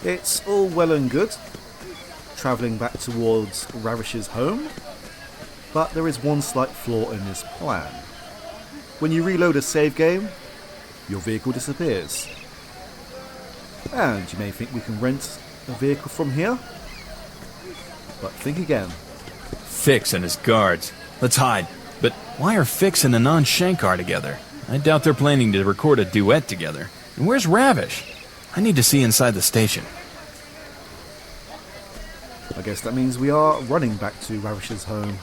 It's all well and good, travelling back towards Ravish's home, but there is one slight flaw in this plan. When you reload a save game, your vehicle disappears. And you may think we can rent a vehicle from here, but think again. Fix and his guards. Let's hide. But why are Fix and Anand Shankar together? I doubt they're planning to record a duet together. And where's Ravish? I need to see inside the station. I guess that means we are running back to Ravish's home.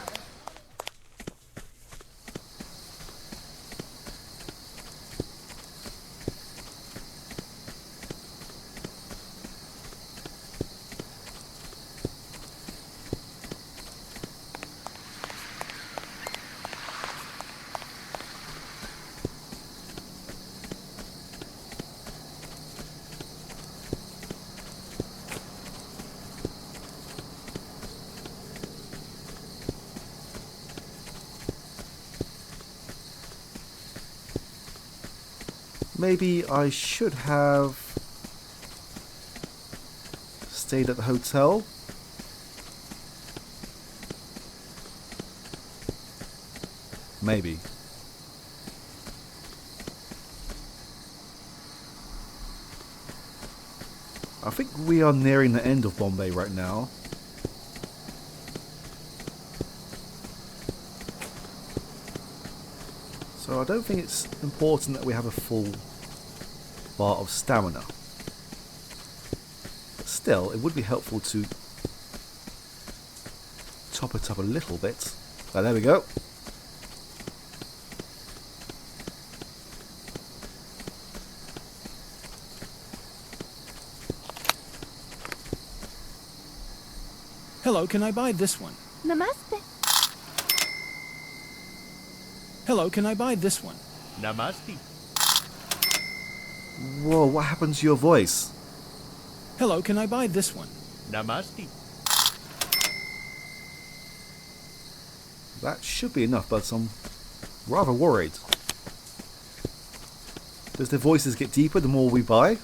Maybe I should have stayed at the hotel. Maybe. I think we are nearing the end of Bombay right now. So I don't think it's important that we have a full bar of stamina. But still, it would be helpful to top it up a little bit. Oh, there we go. Hello, can I buy this one? Namaste. Hello, can I buy this one? Namaste. Whoa, what happened to your voice? Hello, can I buy this one? Namaste. That should be enough, but I'm rather worried. Does the voices get deeper the more we buy?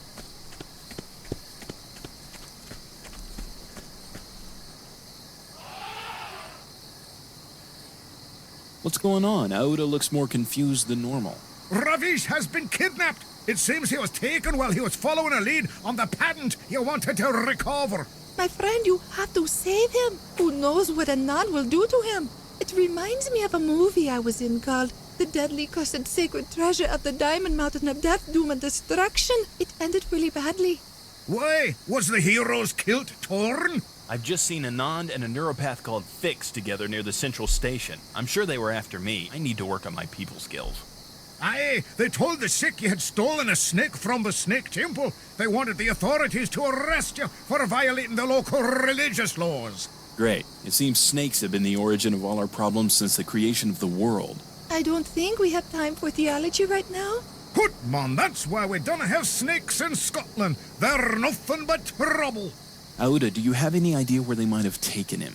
What's going on? Aouda looks more confused than normal. Ravish has been kidnapped. It seems he was taken while he was following a lead on the patent you wanted to recover. My friend, you have to save him. Who knows what Anand will do to him? It reminds me of a movie I was in called The Deadly Cursed Sacred Treasure of the Diamond Mountain of Death, Doom and Destruction. It ended really badly. Why? Was the hero's kilt torn? I've just seen Anand and a neuropath called Fix together near the central station. I'm sure they were after me. I need to work on my people skills. Aye, they told the Sikh you had stolen a snake from the Snake Temple. They wanted the authorities to arrest you for violating the local religious laws. Great. It seems snakes have been the origin of all our problems since the creation of the world. I don't think we have time for theology right now. Hoot, man, that's why we don't have snakes in Scotland. They're nothing but trouble. Aouda, do you have any idea where they might have taken him?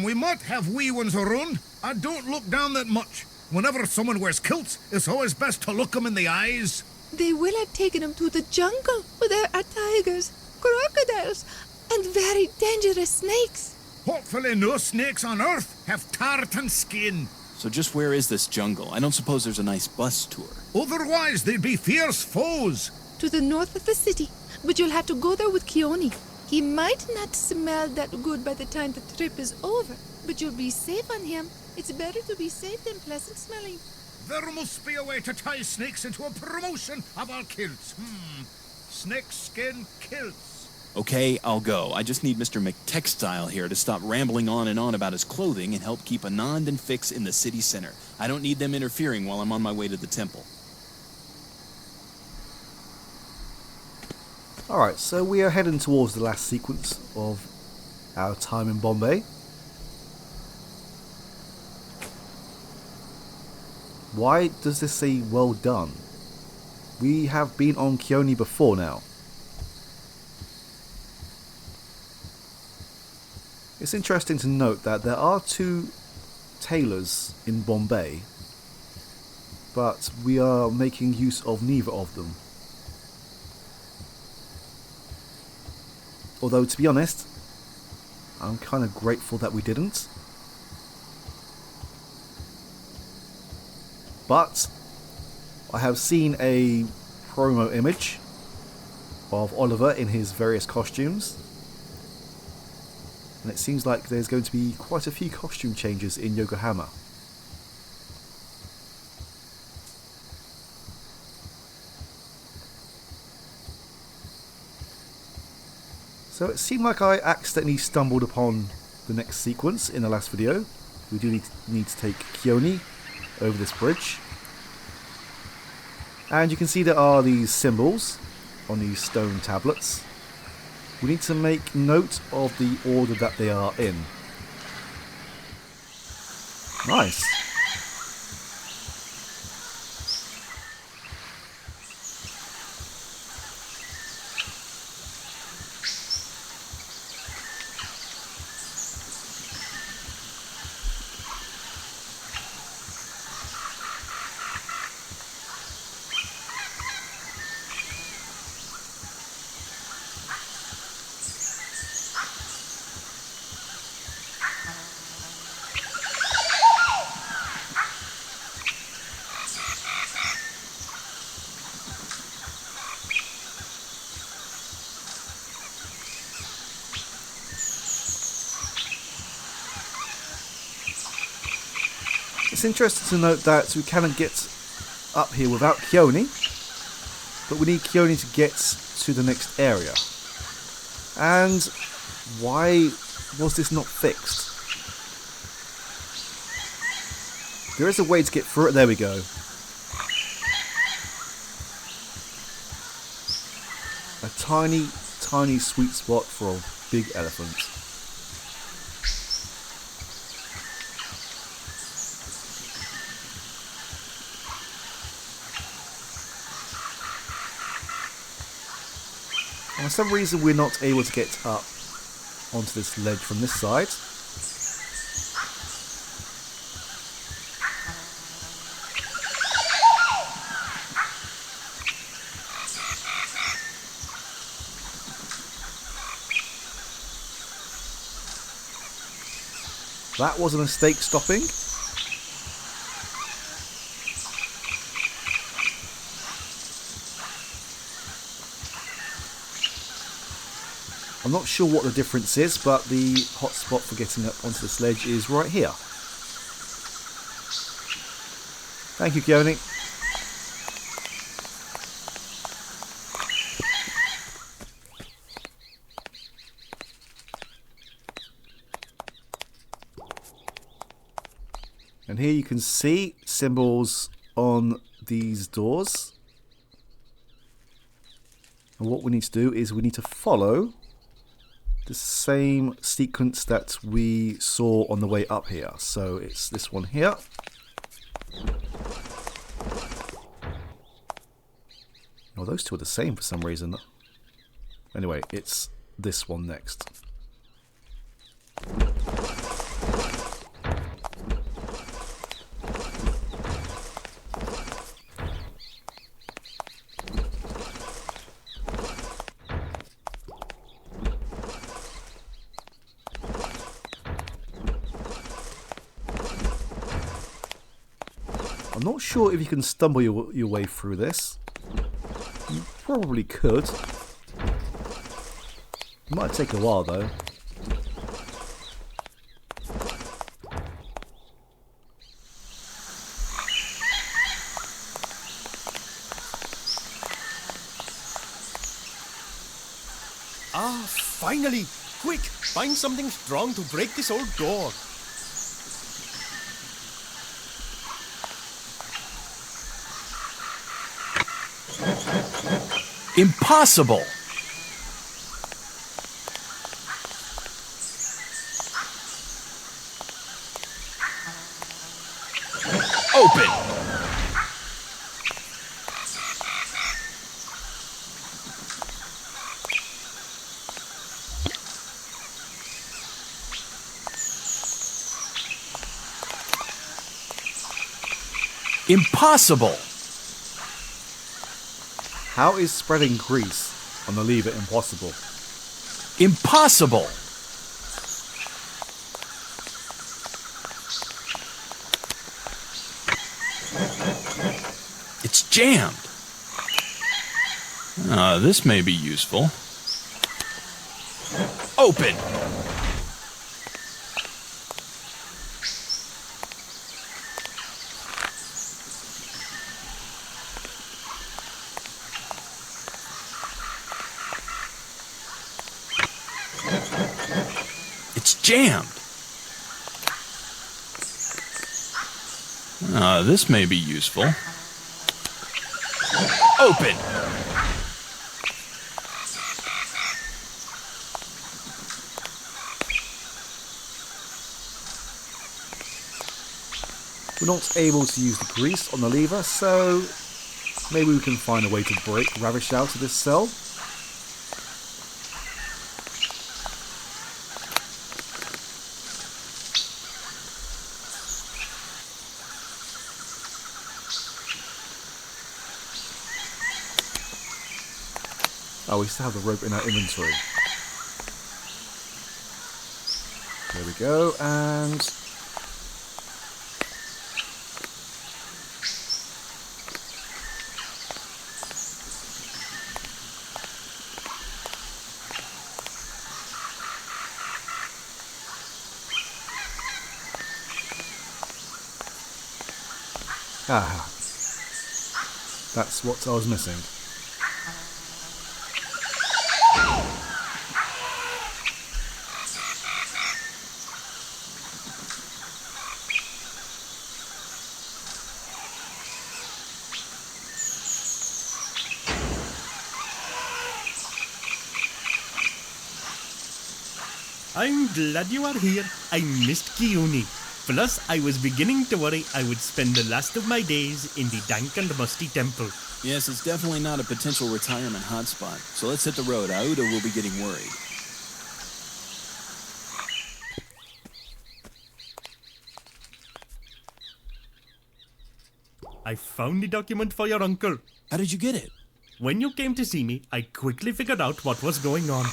We might have wee ones around. I don't look down that much. Whenever someone wears kilts, it's always best to look them in the eyes. They will have taken him to the jungle where there are tigers, crocodiles, and very dangerous snakes. Hopefully no snakes on Earth have tartan skin. So just where is this jungle? I don't suppose there's a nice bus tour. Otherwise, they'd be fierce foes. To the north of the city, but you'll have to go there with Keone. He might not smell that good by the time the trip is over, but you'll be safe on him. It's better to be safe than pleasant smelling. There must be a way to tie snakes into a promotion of our kilts. Snake skin kilts. Okay, I'll go. I just need Mr. McTextile here to stop rambling on and on about his clothing and help keep Anand and Fix in the city center. I don't need them interfering while I'm on my way to the temple. Alright, so we are heading towards the last sequence of our time in Bombay. Why does this say well done? We have been on Keone before now. It's interesting to note that there are 2 tailors in Bombay, but we are making use of neither of them. Although, to be honest, I'm kind of grateful that we didn't. But I have seen a promo image of Oliver in his various costumes. And it seems like there's going to be quite a few costume changes in Yokohama. So it seemed like I accidentally stumbled upon the next sequence in the last video. We do need to take Kioni over this bridge. And you can see there are these symbols on these stone tablets. We need to make note of the order that they are in. Nice. It's interesting to note that we cannot get up here without Kioni, but we need Kioni to get to the next area. And why was this not fixed? There is a way to get through it. There we go. A tiny, tiny sweet spot for a big elephant. And for some reason we're not able to get up onto this ledge from this side. That was a mistake stopping. I'm not sure what the difference is, but the hotspot for getting up onto the sledge is right here. Thank you, Kioni. And here you can see symbols on these doors. And what we need to do is we need to follow the same sequence that we saw on the way up here. So it's this one here. Oh, those two are the same for some reason. Anyway, it's this one next. I'm not sure if you can stumble your way through this. You probably could. It might take a while though. Ah, finally! Quick, find something strong to break this old door. Impossible! Open! Impossible! How is spreading grease on the lever impossible? Impossible! It's jammed. This may be useful. Open! It's jammed. This may be useful. Open! We're not able to use the grease on the lever, so maybe we can find a way to break Ravish out of this cell. Oh, we still have the rope in our inventory. There we go, and ah, that's what I was missing. I'm glad you are here. I missed Kiuni. Plus, I was beginning to worry I would spend the last of my days in the dank and musty temple. Yes, it's definitely not a potential retirement hotspot. So let's hit the road. Aouda will be getting worried. I found the document for your uncle. How did you get it? When you came to see me, I quickly figured out what was going on.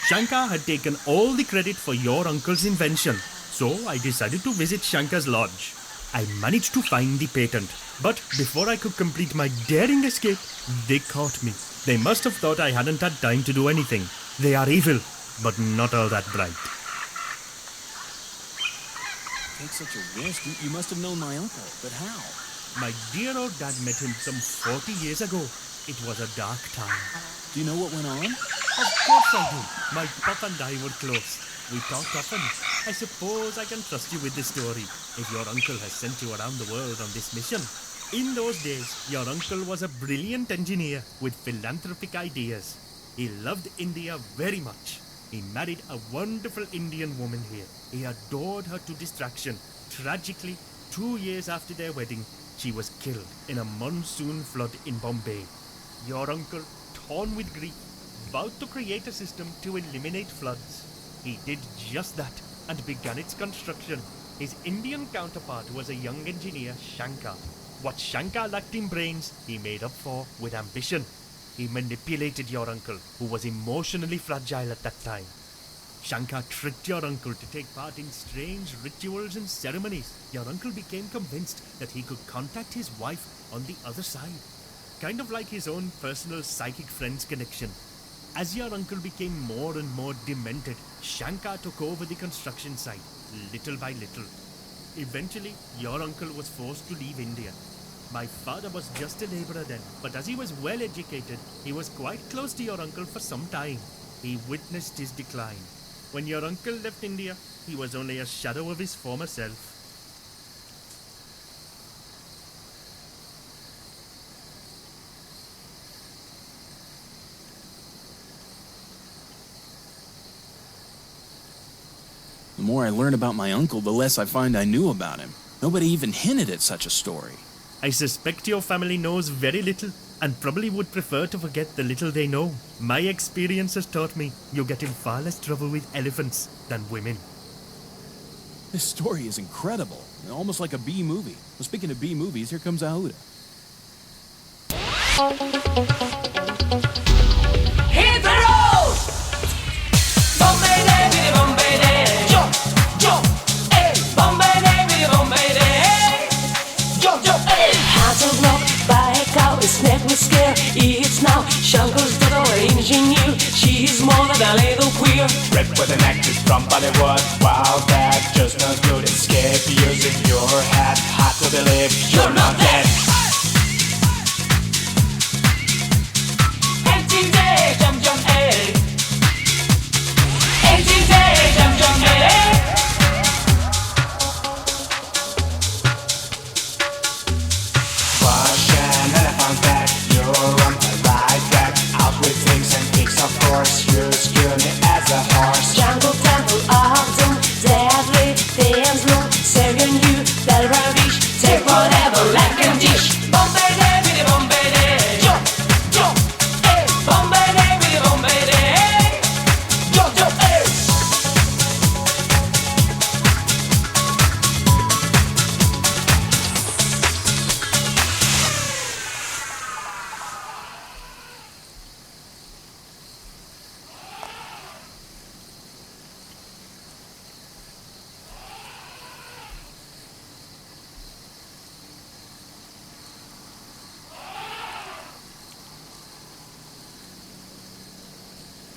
Shankar had taken all the credit for your uncle's invention, so I decided to visit Shankar's lodge. I managed to find the patent, but before I could complete my daring escape, they caught me. They must have thought I hadn't had time to do anything. They are evil, but not all that bright. Take such a risk? You must have known my uncle, but how? My dear old dad met him some 40 years ago. It was a dark time. Do you know what went on? Of course I do. My pop and I were close. We talked often. I suppose I can trust you with this story, if your uncle has sent you around the world on this mission. In those days, your uncle was a brilliant engineer with philanthropic ideas. He loved India very much. He married a wonderful Indian woman here. He adored her to distraction. Tragically, 2 years after their wedding, she was killed in a monsoon flood in Bombay. Your uncle, torn with grief, vowed to create a system to eliminate floods. He did just that and began its construction. His Indian counterpart was a young engineer, Shankar. What Shankar lacked in brains, he made up for with ambition. He manipulated your uncle, who was emotionally fragile at that time. Shankar tricked your uncle to take part in strange rituals and ceremonies. Your uncle became convinced that he could contact his wife on the other side. Kind of like his own personal psychic friend's connection. As your uncle became more and more demented, Shankar took over the construction site, little by little. Eventually, your uncle was forced to leave India. My father was just a laborer then, but as he was well educated, he was quite close to your uncle for some time. He witnessed his decline. When your uncle left India, he was only a shadow of his former self. The more I learn about my uncle, the less I find I knew about him. Nobody even hinted at such a story. I suspect your family knows very little and probably would prefer to forget the little they know. My experience has taught me you get in far less trouble with elephants than women. This story is incredible. Almost like a B movie. Well, speaking of B movies, here comes Aouda. Hit the road! wild, a little queer. Ripped with an actress from Bollywood. Wow, that just not good. Escape using your head. Hard to believe you're not dead. 18 day, jump, jump, 18 day,